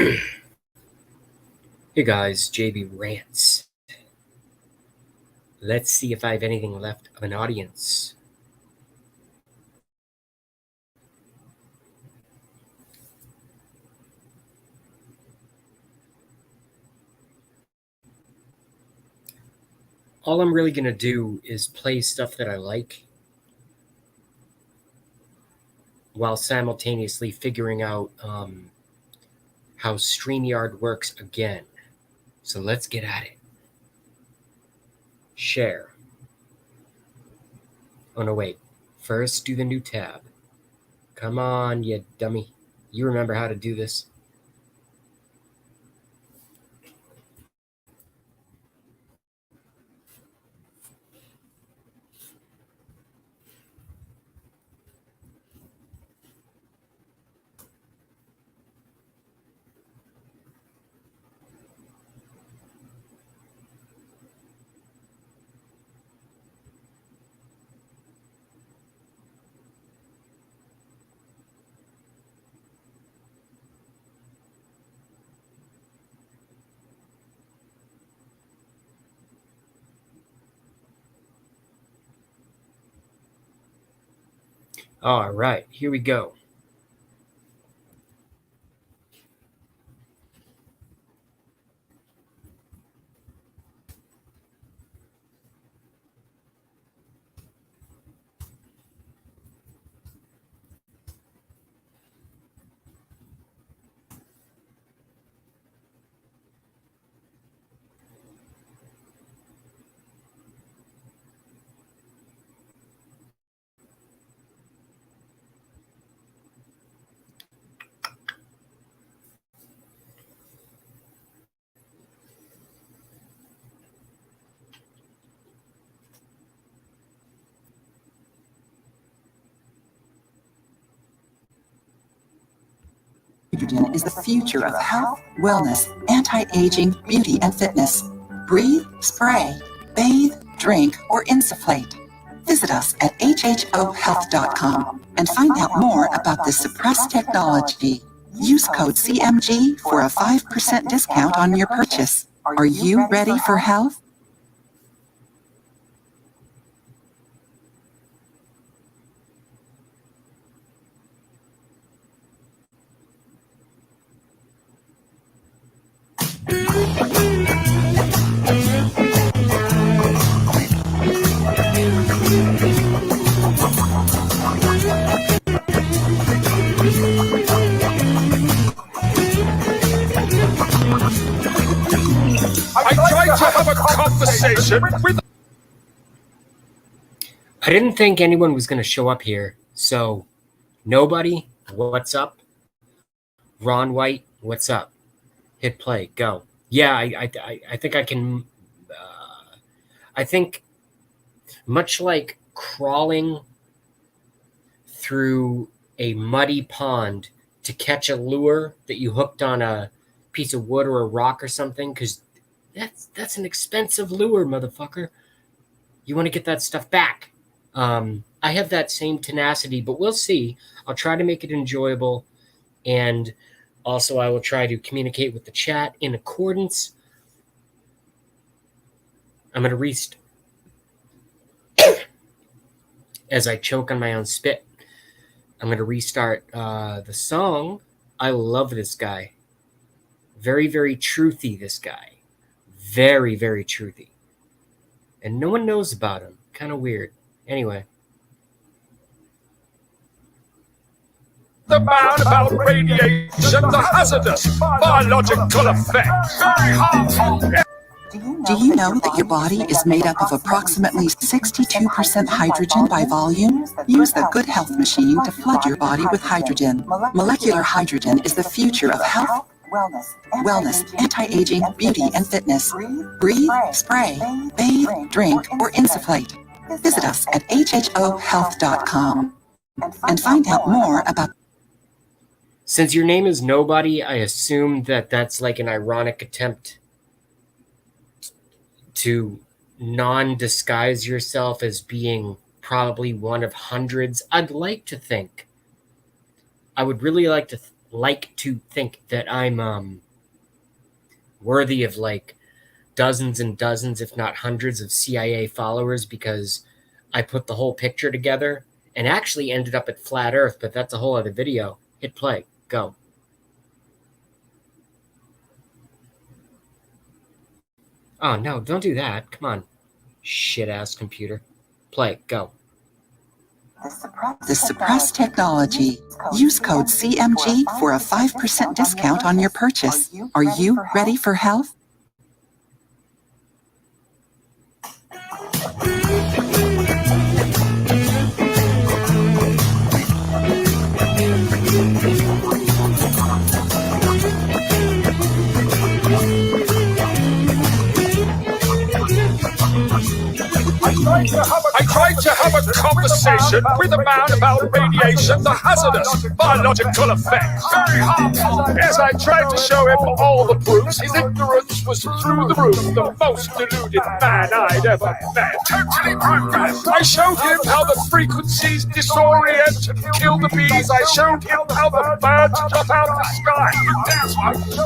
Hey guys, JB Rants. Let's see if I have anything left of an audience. All I'm really going to do is play stuff that I like while simultaneously figuring out how StreamYard works again. So let's get at it. Share. Oh no, wait. First, do the new tab. Come on, you dummy. You remember how to do this. All right, here we go. Hydrogen is the future of health, wellness, anti-aging, beauty, and fitness. Breathe, spray, bathe, drink, or insufflate. Visit us at hhohealth.com and find out more about this suppressed technology. Use code CMG for a 5% discount on your purchase. Are you ready for health? I tried to have a conversation with... I didn't think anyone was going to show up here, so nobody, what's up? Ron White, what's up? Hit play, go. Yeah, I think I can. I think much like crawling through a muddy pond to catch a lure that you hooked on a piece of wood or a rock or something, because that's an expensive lure, motherfucker. You want to get that stuff back. I have that same tenacity, but we'll see. I'll try to make it enjoyable, and also I will try to communicate with the chat in accordance. I'm going to restart as I choke on my own spit. I'm going to restart the song. I love this guy. Very, very truthy, this guy. Very, very truthy. And no one knows about him. Kind of weird. Anyway. The man about radiation, the hazardous biological effects. Very harmful. Do you know that your body is made up of approximately 62% hydrogen by volume? Use the Good Health machine to flood your body with hydrogen. Molecular hydrogen is the future of health, wellness, anti-aging, beauty, and fitness. Breathe, spray, bathe, drink, or insufflate. Visit us at hhohealth.com and find out more about... Since your name is Nobody, I assume that that's like an ironic attempt to non-disguise yourself as being probably one of hundreds. I'd like to think. I would really like to like to think that I'm worthy of like dozens and dozens, if not hundreds, of CIA followers because I put the whole picture together and actually ended up at Flat Earth, but that's a whole other video. Hit play. Go. Oh, no, don't do that. Come on, shit-ass computer. Play. Go. The suppressed technology. Use code CMG for a 5% discount on your purchase. Are you ready for health? I tried to have a conversation with a man about radiation, the hazardous biological effects. Very harmful. As I tried to show him all the proofs, his ignorance was through the roof, the most deluded man I'd ever met. Totally progress. I showed him how the frequencies disorient and kill the bees. I showed him how the birds drop out the sky.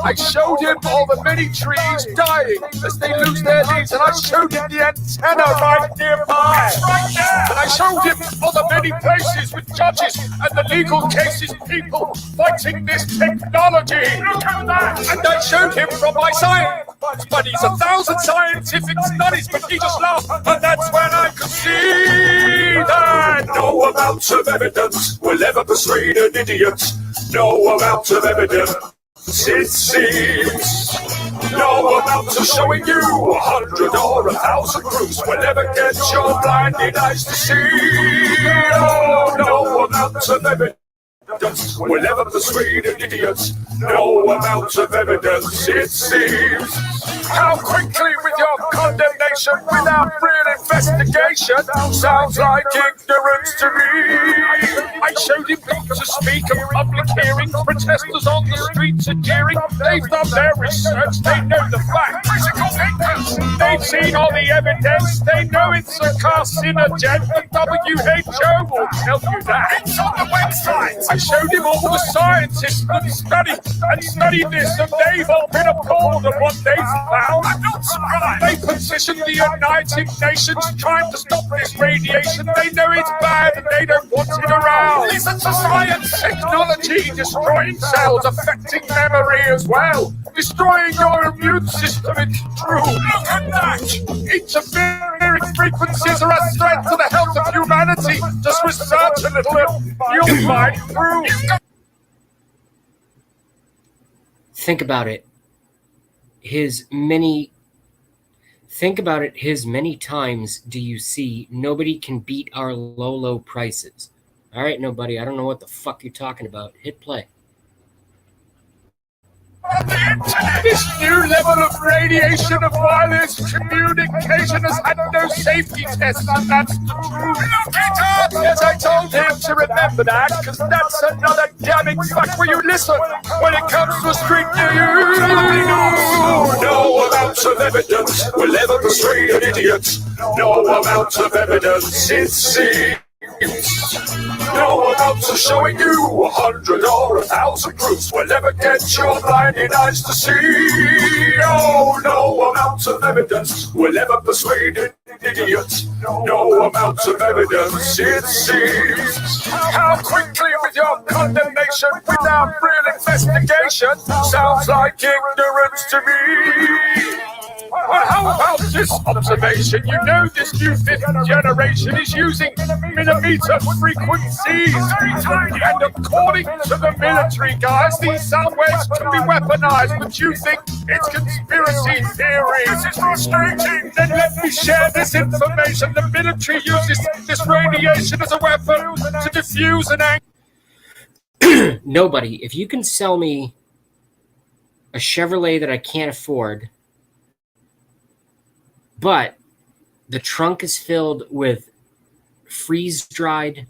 I showed him all the many trees dying as they lose their leaves, and I showed him the antenna right nearby. Right there. And I showed him all the many places with judges and the legal cases, people fighting this technology. Look at that. And I showed him from my science studies, 1,000 scientific studies, but he just laughed. And that's when I could see that no amount of evidence will ever persuade an idiot. No amount of evidence, it seems. No amount of showing you 100 or 1,000 proofs will ever get your blinded eyes to see. Oh, no amount of evidence will ever persuade an idiot. No amount of evidence, it seems. How quickly with your condemnation without real investigation sounds like ignorance to me. I showed him to speak at public hearings, protesters on the streets are jeering. They've done their research, they know the facts. They've seen all the evidence, they know it's a carcinogen. The WHO will tell you that. It's on the website. I showed him all the scientists that studied this, and they've all been appalled at what they've found. I'm not surprised. They petitioned the United Nations trying to stop this radiation. They know it's bad and they don't want it around. Listen to science. Technology destroying cells, affecting memory as well. Destroying your immune system, it's true. Look at that. Interfering frequencies are a threat to the health of humanity. Just research a little and you'll find proof. Think about it. His many times do you see nobody can beat our low prices? All right, nobody. I don't know what the fuck you're talking about. Hit play. This new level of radiation of wireless communication has had no safety tests, and that's the truth. Look it up! Yes, I told him to remember that, because that's another damning fact where you listen when it comes to street news. No amount of evidence will ever persuade an idiot. No amount of evidence, it seems. No amount of showing you 100 or 1,000 proofs will ever get your blinded eyes to see. Oh, no amount of evidence will ever persuade an idiot. No amount of evidence, it seems. How quickly with your condemnation without real investigation sounds like ignorance to me. Well, how about this observation? You know this new fifth generation is using millimeter frequencies. And according to the military guys, these sound waves can be weaponized, but you think it's conspiracy theory. This is frustrating. Then let me share this information. The military uses this radiation as a weapon to diffuse an anger. Nobody. If you can sell me a Chevrolet that I can't afford, but the trunk is filled with freeze-dried,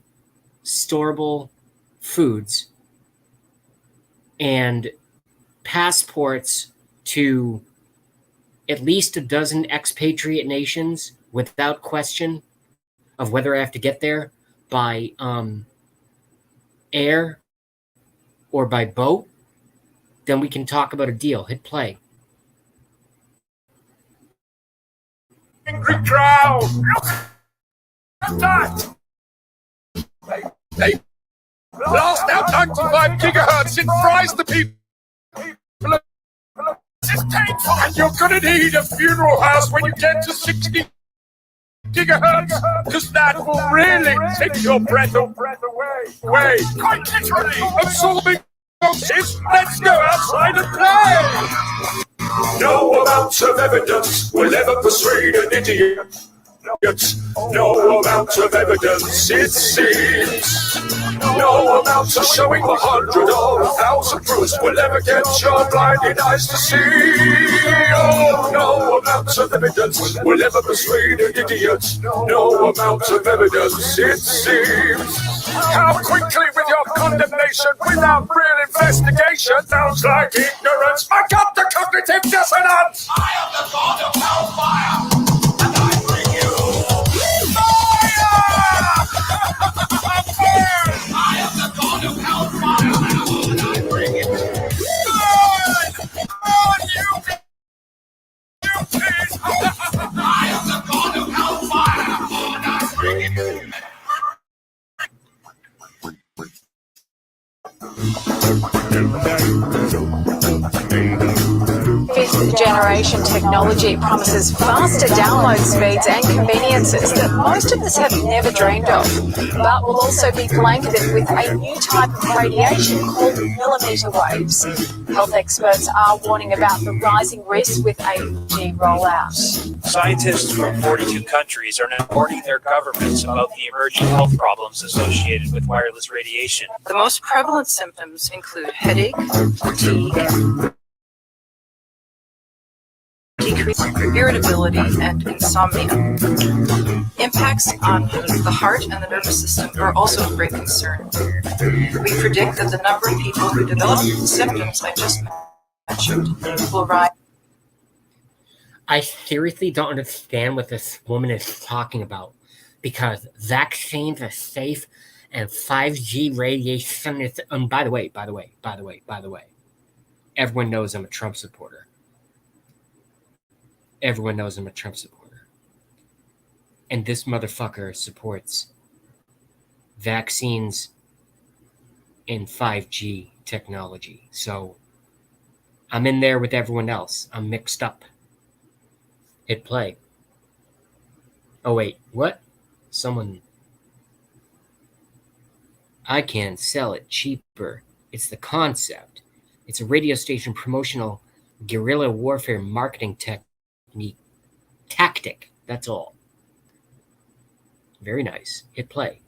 storable foods and passports to at least a dozen expatriate nations without question of whether I have to get there by air or by boat, then we can talk about a deal. Hit play. Angry crowd! Look at that! They blast out 95 gigahertz. It fries the people. It's painful, and you're gonna need a funeral house when you get to 60 gigahertz, because that will really take your breath away. Quite literally, absorbing oxygen. Let's go outside and play. No amount of evidence will ever persuade an idiot. No amount of evidence, it seems. No amount of showing 100 or 1,000 proofs will ever get your blinded eyes to see. Oh, no amount of evidence will ever persuade an idiot. No amount of evidence, it seems. How quickly with your condemnation without real investigation sounds like ignorance. I got the cognitive dissonance. I am the god of hellfire. I am the god of hellfire, and I bring it. I am the god of hellfire, and I bring it. Fifth generation technology promises faster download speeds and conveniences that most of us have never dreamed of, but will also be blanketed with a new type of radiation called millimeter waves. Health experts are warning about the rising risk with 5G rollout. Scientists from 42 countries are now warning their governments about the emerging health problems associated with wireless radiation. The most prevalent symptoms include headache, fatigue, decreased irritability, and insomnia. Impacts on the heart and the nervous system are also of great concern. We predict that the number of people who develop the symptoms I just mentioned will rise. I seriously don't understand what this woman is talking about, because vaccines are safe and 5G radiation is. By the way, everyone knows I'm a Trump supporter. Everyone knows I'm a Trump supporter. And this motherfucker supports vaccines and 5G technology. So I'm in there with everyone else. I'm mixed up. Hit play. Oh, wait. What? Someone. I can sell it cheaper. It's the concept. It's a radio station promotional guerrilla warfare marketing tactic. That's all. Very nice. Hit play.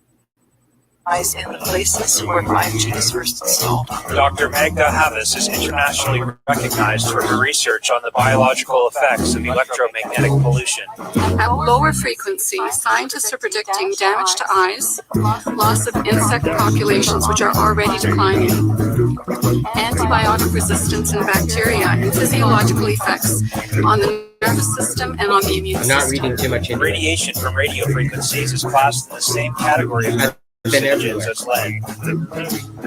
In the places where 5G is first installed. Dr. Magda Havas is internationally recognized for her research on the biological effects of electromagnetic pollution. At lower frequency, scientists are predicting damage to eyes, loss of insect populations which are already declining, antibiotic resistance in bacteria, and physiological effects on the nervous system and on the immune system. I'm not reading too much into it. Radiation from radio frequencies is classed in the same category of carcinogens as lead.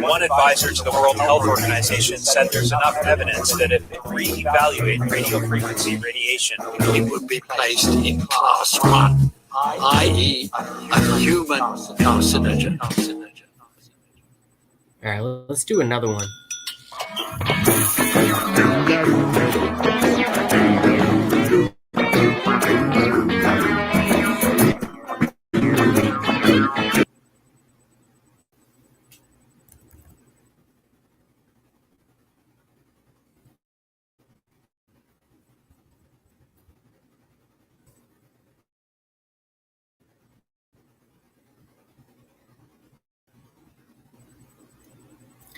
One advisor to the World Health Organization said there's enough evidence that if we reevaluate radio frequency radiation, it would be placed in class 1, i.e. a human carcinogen. All right, let's do another one.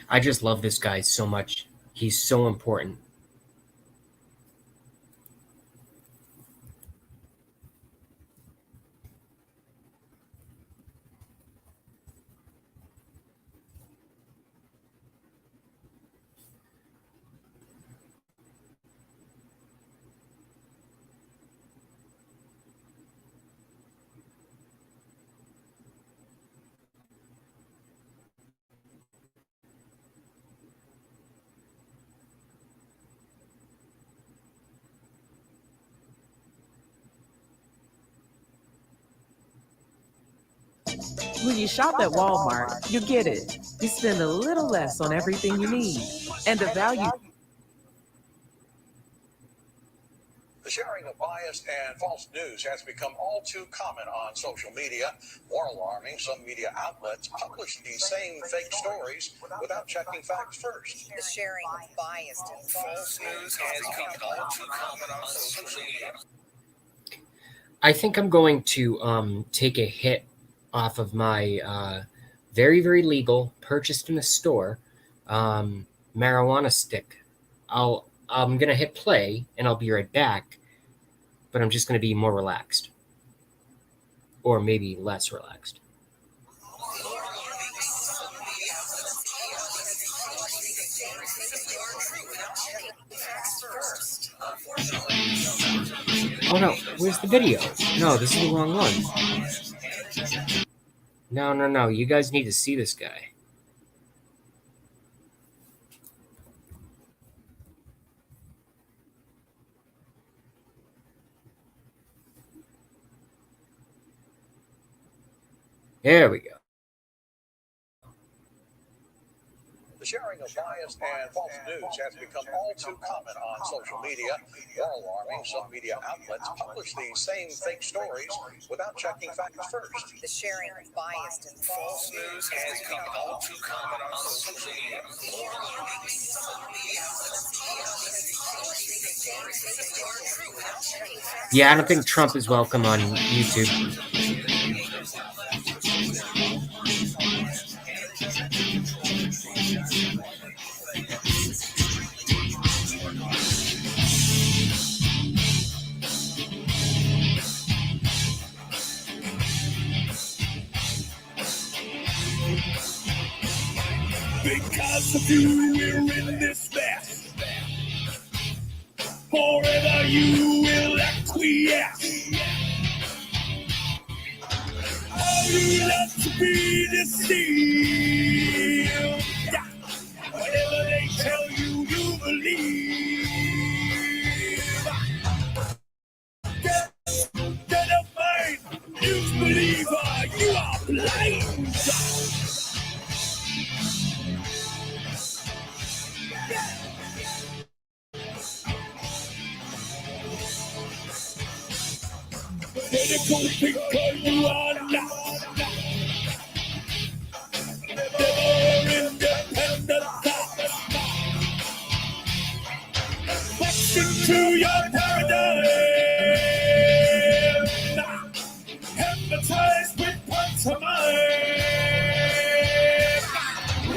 I just love this guy so much. He's so important. When you shop at Walmart, you get it. You spend a little less on everything you need. And the value. The sharing of biased and false news has become all too common on social media. More alarming, some media outlets publish these same fake stories without checking facts first. The sharing of biased and false news has become all too common on social media. I think I'm going to take a hit off of my very, very legal, purchased in a store, marijuana stick. I'm going to hit play, and I'll be right back, but I'm just going to be more relaxed. Or maybe less relaxed. Oh no, where's the video? No, this is the wrong one. No, you guys need to see this guy. There we go. The sharing of biased and false news has become all too common on social media. More alarming, some media outlets publish these same fake stories without checking facts first. The sharing of biased and false news has become all too common on social media. More alarming, some media outlets publish these same fake stories without checking facts. Yeah, I don't think Trump is welcome on YouTube. Because of you, we're in this mess. Forever you will acquiesce. How you love to be deceived. Whatever they tell you, you believe. Get up, mind, you believer, you are blind. Medical thinker you are not. Never independent thought. What's into your paradigm? Hypnotized with pantomime.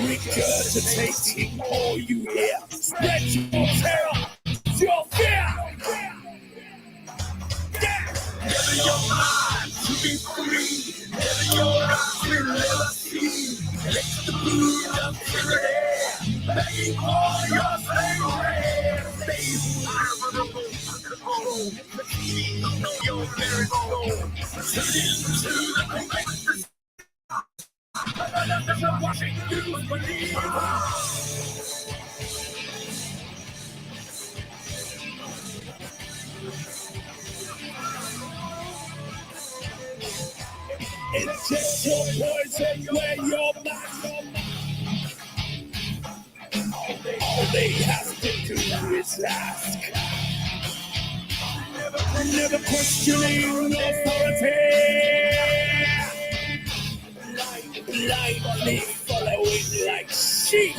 Regurgitating all you hear. Spread your terror, your fear. Never your mind to be free. Never your eyes will never see. Let the blood of tyranny begging for your slavery. Slave unreasonable control. The key of your very soul. Turn into the greatest. Another watching you believe. Inject your poison where your mind. All they have to do is ask. Never questioning authority. Blindly following like sheep.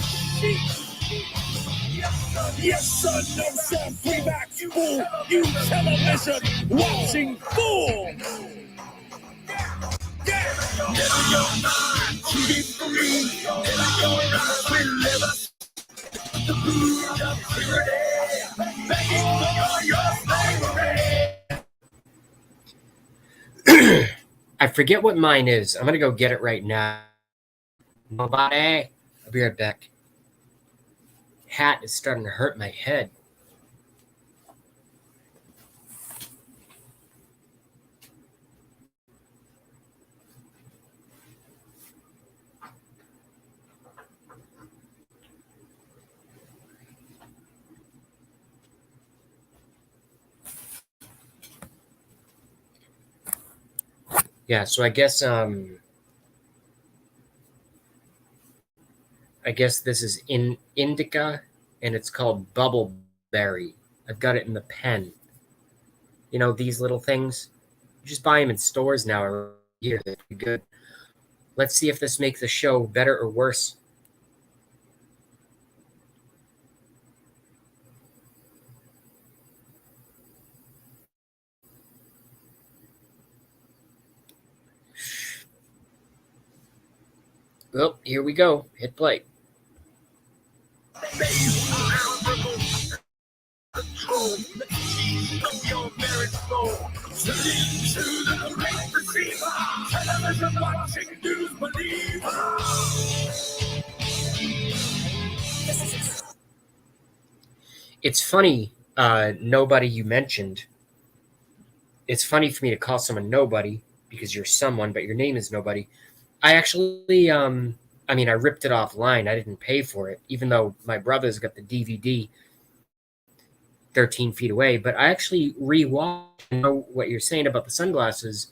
Yes sir, no sir, free back, fool. You television watching fool. Never your mind to be free. Never your eyes will never see the blood of tyranny. Begging for your slavery. I forget what mine is. I'm going to go get it right now. Nobody. I'll be right back. Hat is starting to hurt my head. Yeah, so I guess I guess this is in indica, and it's called Bubbleberry. I've got it in the pen. You know, these little things? You just buy them in stores now around here. They're pretty good. Let's see if this makes the show better or worse. Well, here we go. Hit play. It's funny, nobody you mentioned. It's funny for me to call someone nobody because you're someone, but your name is nobody. I actually, I ripped it offline. I didn't pay for it, even though my brother's got the DVD 13 feet away. But I actually rewatched. I know what you're saying about the sunglasses.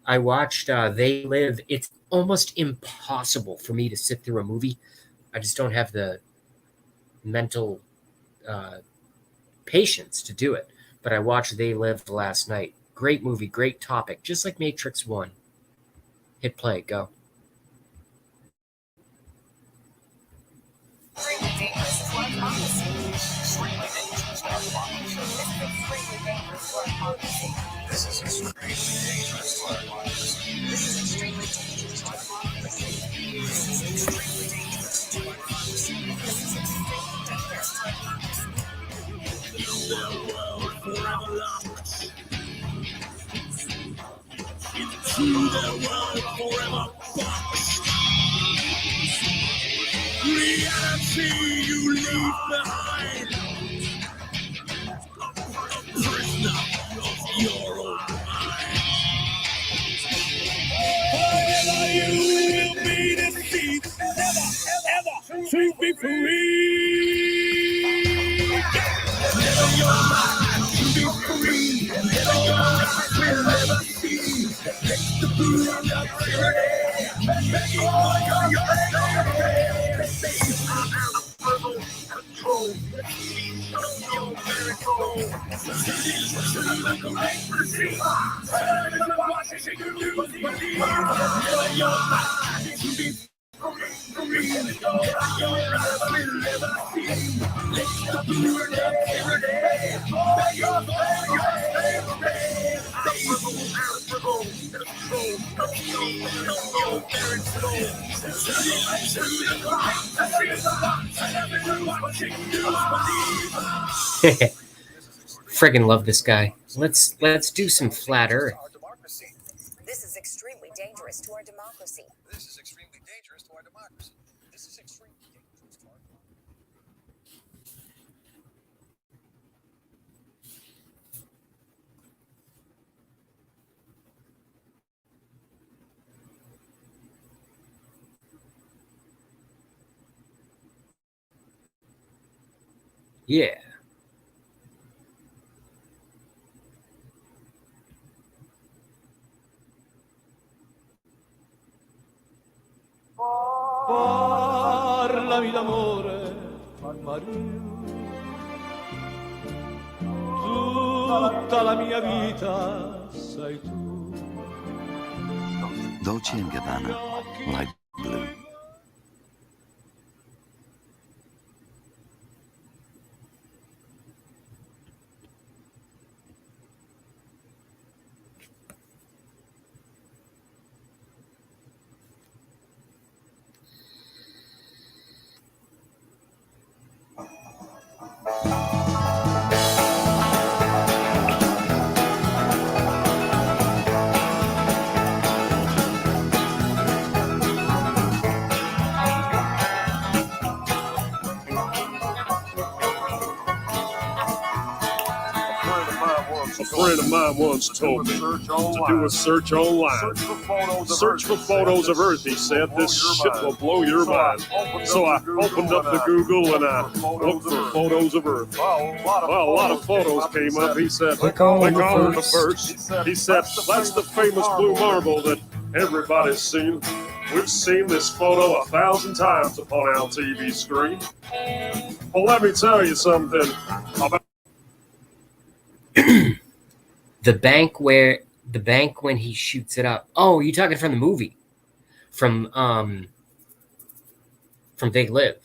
I watched They Live. It's almost impossible for me to sit through a movie. I just don't have the mental patience to do it. But I watched They Live last night. Great movie, great topic, just like Matrix 1. Hit play, go. This is extremely dangerous to our democracy. This is extremely dangerous to our democracy. This is extremely dangerous to our democracy. This is extremely dangerous to our democracy. The world forever locked. Into the world forever boxed. Reality you leave behind. A prisoner of your own mind. Forever you will be deceived. Never, ever to be free. Never your mind to be free. Never your eyes will never see. Next to be on the tyranny. Begging for your control. Your very soul. Friggin' love this guy. Let's do some flat Earth. This is extremely dangerous to our democracy. This is extremely dangerous to our democracy. This is extremely dangerous to our democracy. Yeah. Parlami d'amore, Maria. Tutta la mia vita sei tu. Dolce & Gabbana, light blue. A friend of mine once told me to do a search online. Search for photos of Earth, he said. This shit will blow your mind. So I opened up the Google and I looked for photos of Earth. Well, a lot of photos came up. He said, click on the first. He said, that's the famous blue marble that everybody's seen. We've seen this photo 1,000 times upon our TV screen. Well, let me tell you something about the bank when he shoots it up. Oh, you're talking from the movie, from They Live.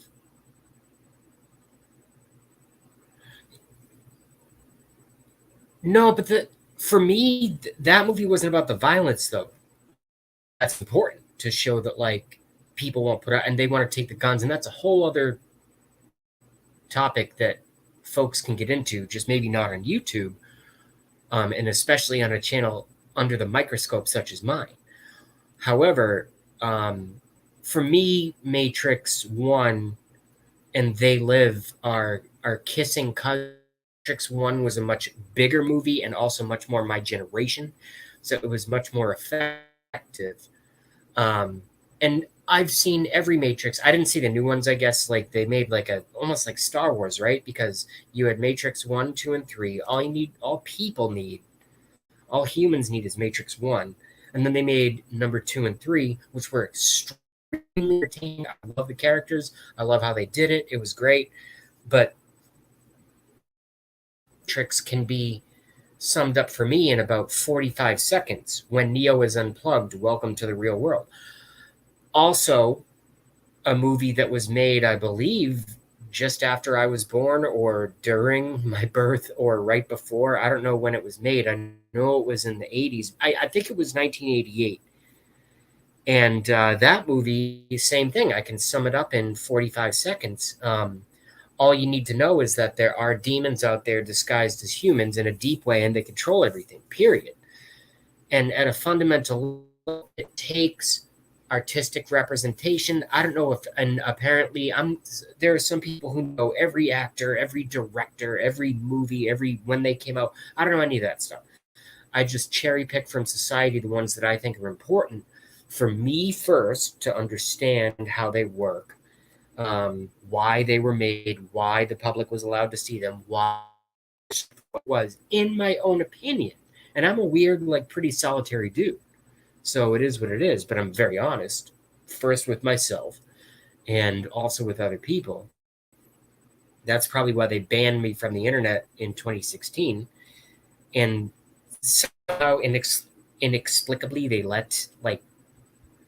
No, but for me, that movie wasn't about the violence, though. That's important to show that, like, people won't put out, and they want to take the guns, and that's a whole other topic that folks can get into, just maybe not on YouTube, and especially on a channel under the microscope such as mine. However, for me, Matrix 1 and They Live are kissing cousins. Matrix 1 was a much bigger movie and also much more my generation, so it was much more effective. And I've seen every Matrix. I didn't see the new ones, I guess. Like, they made like almost like Star Wars, right? Because you had Matrix 1, 2, and 3. All humans need is Matrix 1. And then they made number 2 and 3, which were extremely entertaining. I love the characters. I love how they did it. It was great. But Matrix can be summed up for me in about 45 seconds when Neo is unplugged. Welcome to the real world. Also, a movie that was made, I believe, just after I was born or during my birth or right before. I don't know when it was made. I know it was in the 80s. I think it was 1988. And that movie, same thing. I can sum it up in 45 seconds. All you need to know is that there are demons out there disguised as humans in a deep way, and they control everything, period. And at a fundamental level, it takes artistic representation. I don't know if, and apparently there are some people who know every actor, every director, every movie, when they came out. I don't know any of that stuff. I just cherry pick from society the ones that I think are important for me first to understand how they work. Why they were made, why the public was allowed to see them, why it was, in my own opinion. And I'm a weird, like, pretty solitary dude. So it is what it is, but I'm very honest, first with myself and also with other people. That's probably why they banned me from the internet in 2016. And somehow inexplicably, they let, like,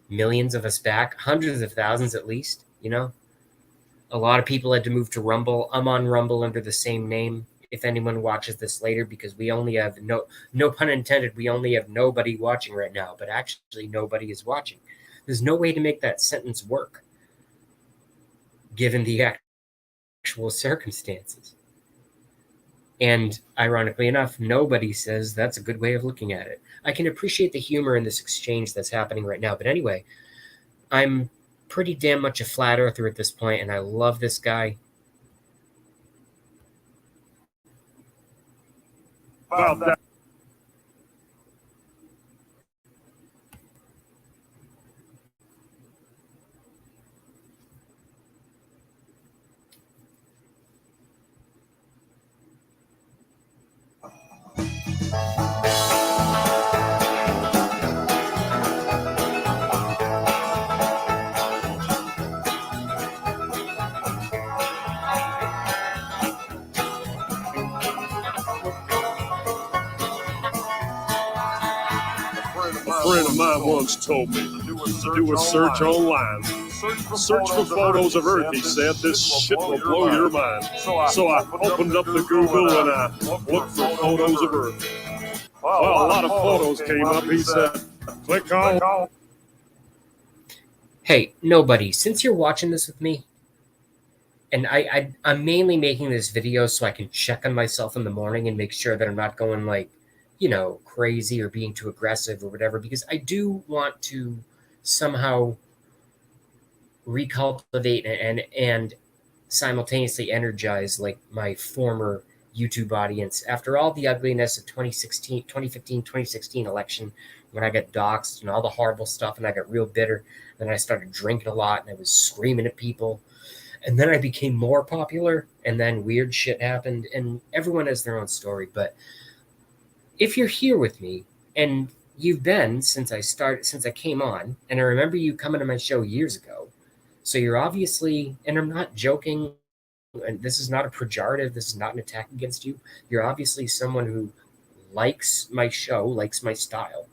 millions of us back, hundreds of thousands at least, you know? A lot of people had to move to Rumble. I'm on Rumble under the same name. If anyone watches this later, because we only have no pun intended, we only have nobody watching right now, but actually nobody is watching. There's no way to make that sentence work, given the actual circumstances. And ironically enough, nobody says that's a good way of looking at it. I can appreciate the humor in this exchange that's happening right now. But anyway, I'm pretty damn much a flat earther at this point, and I love this guy. about that. A friend of mine once told me to do a search online. Search for photos of Earth, he said. This shit will blow your mind. So I opened up the Google and I looked for photos of Earth. Well, a lot of photos came up. He said, click on. Hey, nobody, since you're watching this with me, and I'm mainly making this video so I can check on myself in the morning and make sure that I'm not going, like, you know, crazy or being too aggressive or whatever, because I do want to somehow recultivate and simultaneously energize, like, my former YouTube audience after all the ugliness of 2015, 2016 election, when I got doxxed and all the horrible stuff, and I got real bitter. Then I started drinking a lot and I was screaming at people. And then I became more popular, and then weird shit happened, and everyone has their own story. But if you're here with me, and you've been since I came on, and I remember you coming to my show years ago. So you're obviously, and I'm not joking, and this is not a pejorative, this is not an attack against you. You're obviously someone who likes my show, likes my style.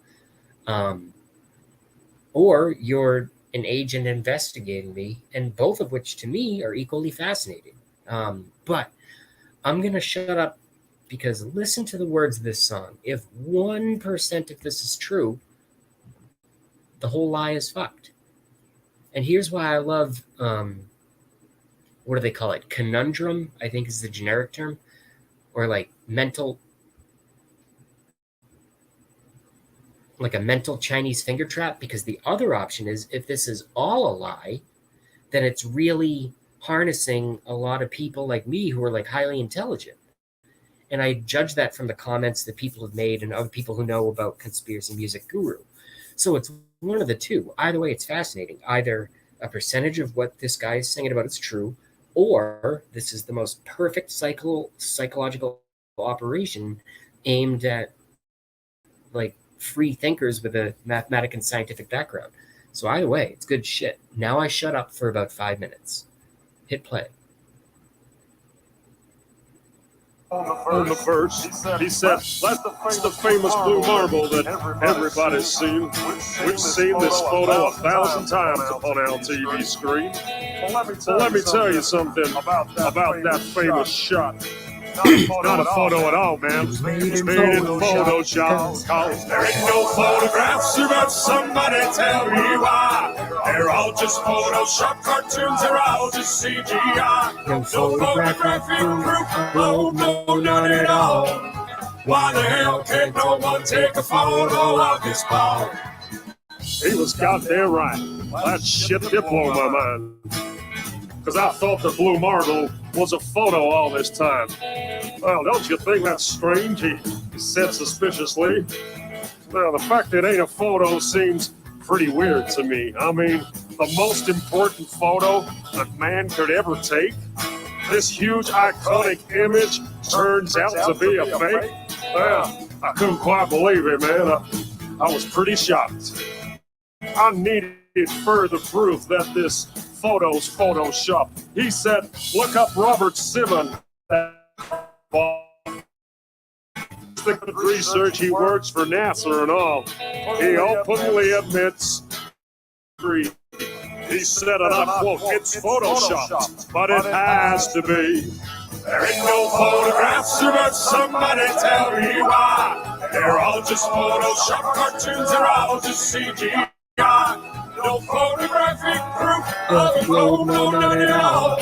Or you're an agent investigating me, and both of which to me are equally fascinating. But I'm going to shut up because listen to the words of this song. If 1% of this is true, the whole lie is fucked. And here's why I love, what do they call it? Conundrum, I think is the generic term, or like a mental Chinese finger trap, because the other option is if this is all a lie, then it's really harnessing a lot of people like me who are like highly intelligent. And I judge that from the comments that people have made and other people who know about Conspiracy Music Guru. So it's one of the two. Either way, it's fascinating. Either a percentage of what this guy is singing about is true, or this is the most perfect psychological operation aimed at like free thinkers with a mathematic and scientific background. So either way, it's good shit. Now I shut up for about 5 minutes. Hit play. On the verse, he said, that's the famous blue marble that everybody's seen. We've seen this photo 1,000 times upon our TV screen. So let me tell you something about that famous shot. Not a photo at all, man. It's made in Photoshop. Cause there ain't no photographs about somebody tell me why. They're all just Photoshop cartoons, they're all just CGI. No photographic proof, no, none at all. Why the hell can't no one take a photo of this ball? He was goddamn right. That shit did blow my mind. Because I thought the blue marble was a photo all this time. Well, don't you think that's strange? He said suspiciously. Well, the fact it ain't a photo seems pretty weird to me. I mean, the most important photo that man could ever take? This huge iconic image turns out to be a fake? Well, I couldn't quite believe it, man. I was pretty shocked. I needed further proof that this photo's Photoshop. He said, look up Robert Simon. The research, he works for NASA and all. He openly admits he said, and I quote, it's Photoshopped, but it has to be. There ain't no photographs about somebody tell me why. They're all just Photoshop cartoons, they're all just CGI. No photographic proof of a photo, none at all.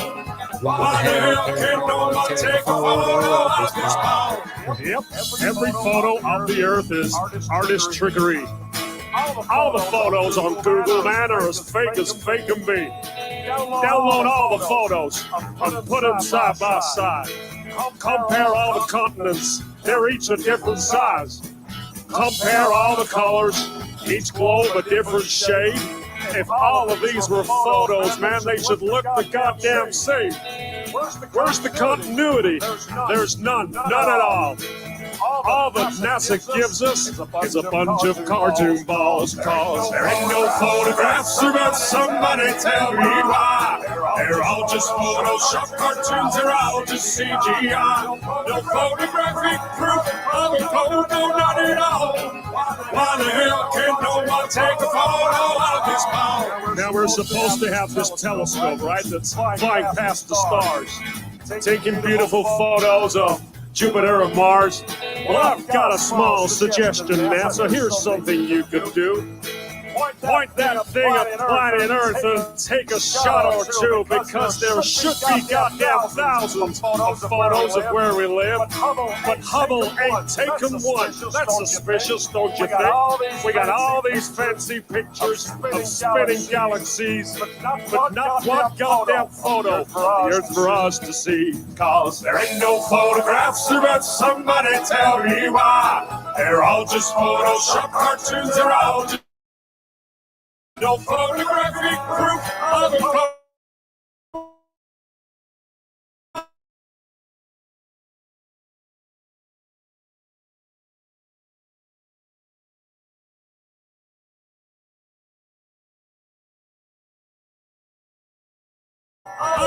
Why the hell can't no one take a photo of this ball? Yep, every photo of the earth is artist trickery. All the photos on Google, man, are as fake can be. Download all the photos and put them side by side. Compare all the continents, they're each a different size. Compare all the colors, each globe a different shade. If all of these were photos, man, they should look the goddamn same. Where's the continuity? There's none at all. All that NASA gives us is a bunch of cartoon balls, cause there ain't no photographs about somebody tell me why. They're all just Photoshop cartoons, they're all just CGI. No photographic proof of a photo, not at all. Why the hell can't no one take a photo of this ball? Now we're supposed to have this telescope, right, that's flying past the stars, taking beautiful photos of Jupiter and Mars. Well, I've got a small suggestion, NASA. Here's something you could do. Point that thing at planet Earth and take a shot or two, because there should be goddamn thousands of photos of where we live. But Hubble ain't taken one. That's suspicious, don't you think? We got all these fancy pictures of spinning galaxies, but not one goddamn photo of the Earth for us to see. Cause there ain't no photographs about somebody tell me why. They're all just Photoshop cartoons, they're all just no photographic proof of a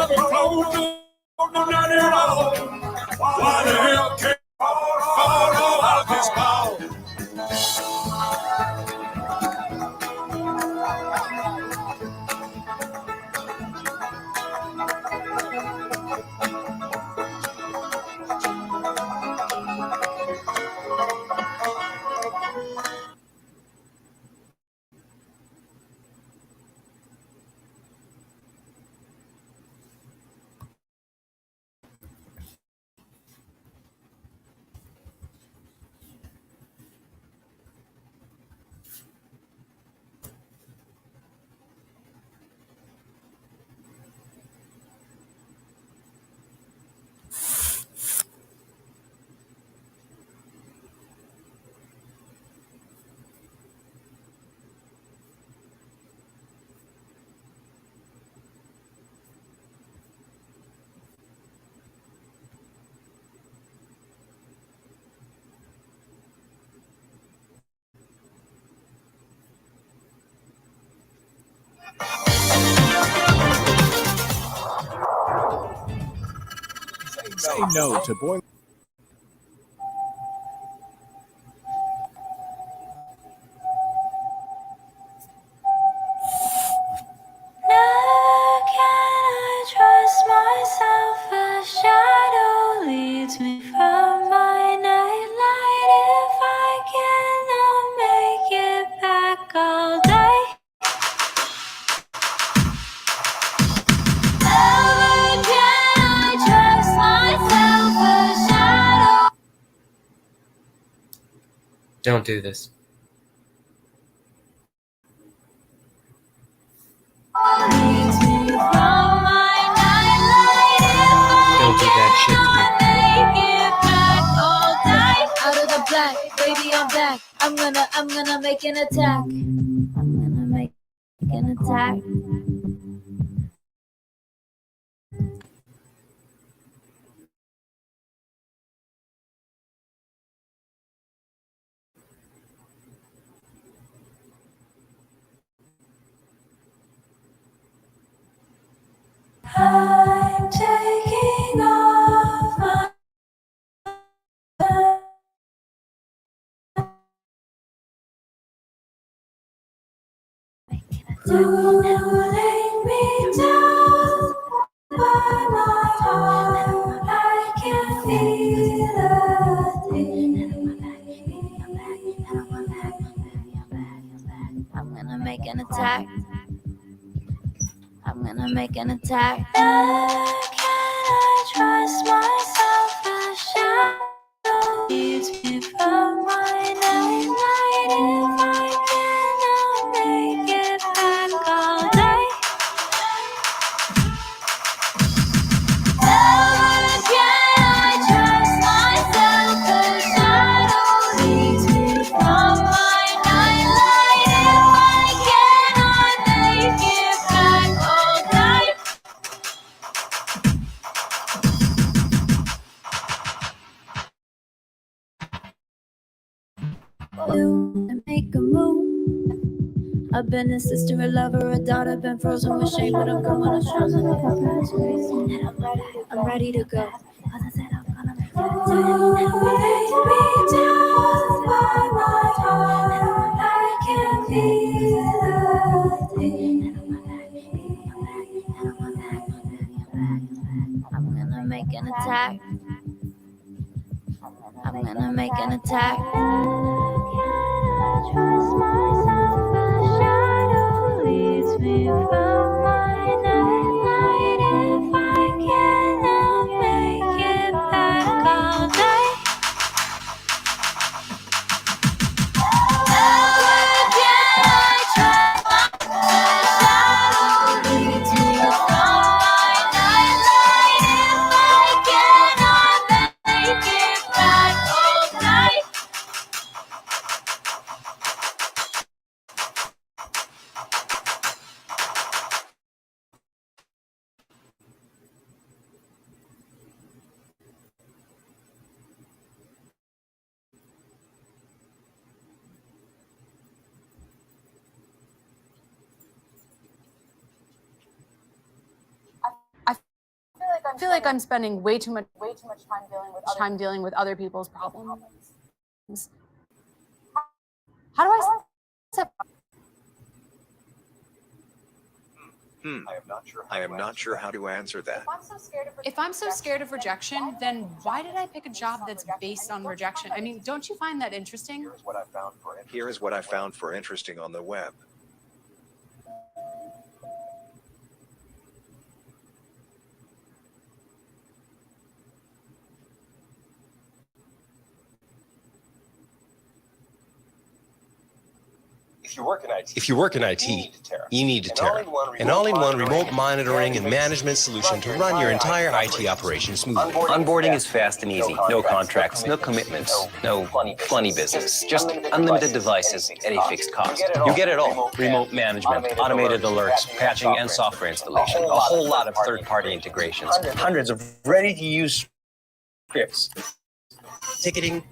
never close, no, not at all. Why the hell can't fall out this ball? Say no to boiling. Don't do this. Don't do that shit to me. Out of the black, baby, I'm back. I'm gonna make an attack. I'm gonna make an attack. I'm taking off my pulling me down by my heart. I can feel it. I'm gonna make an attack. I'm gonna make an attack. Can I trust myself? A shadow leads me from my nightlight. If I cannot make it back all day, never can I trust myself. A shadow leads me from my nightlight. If I cannot make it back all day. To make a move. I've been a sister, a lover, a daughter, been frozen with shame, but I'm going on strong and I'm ready to go. I'm gonna make an attack. I'm gonna make an attack. Trust myself, a shadow leads me from my nightlight. If I cannot make it back all day, never can I trust myself. A shadow leads me from my nightlight. If I cannot make it back all day. I feel like I'm spending way too much time dealing with other people's problems. How do I set? I am not sure how to answer that. If I'm so scared of rejection, then why did I pick a job that's based on rejection? I mean, don't you find that interesting? Here is what I found for interesting on the web. If you work in IT, you need Terra, an all-in-one remote monitoring and management solution to run your entire IT operation smoothly. Onboarding is fast and easy. No contracts, no commitments, no funny business. Just unlimited devices at a fixed cost. You get it all. Remote management, automated alerts, patching, and software installation. A whole lot of third-party integrations. Hundreds of ready-to-use scripts. Ticketing,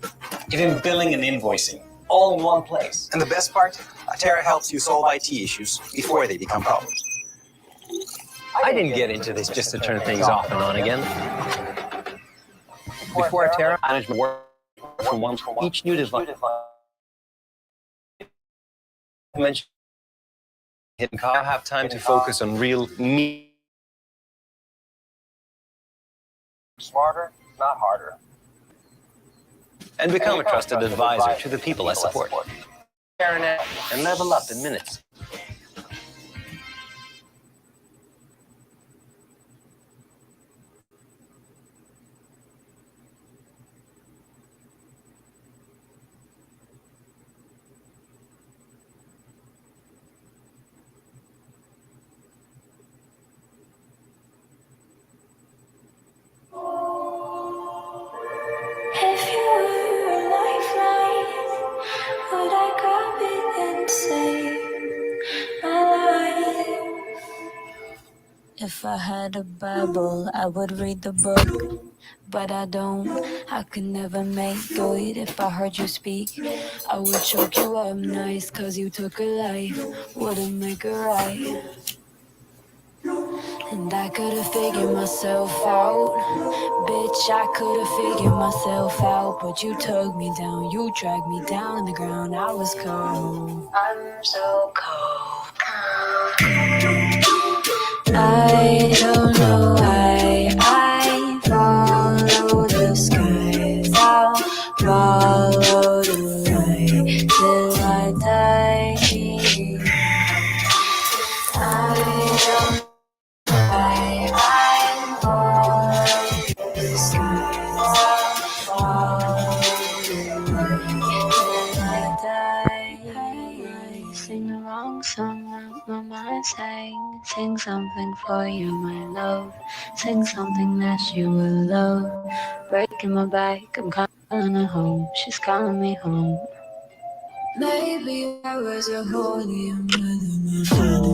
even billing and invoicing. All in one place. And the best part? Terra helps you solve IT issues before they become problems. I didn't get into this just to turn things off and on again. Before Terra, management worked from one to each new device. Hidden cost. I have time to focus on real me. Smarter, not harder. And become a trusted advisor to the people I support. And level up in minutes. If I had a Bible, I would read the book, but I don't. I could never make good. If I heard you speak, I would choke you up nice, cause you took a life, wouldn't make it right. And I could've figured myself out, bitch, I could've figured myself out, but you took me down, you dragged me down on the ground, I was cold. I'm so cold. I don't know why I follow the skies. I'll follow the light till I die. I don't know why I follow the skies. I'll follow the light till I die. Sing the wrong song out my mind sang. Sing something for you, my love. Sing something that you will love. Breaking my back, I'm calling her home. She's calling me home. Maybe I was a holy mother, my father.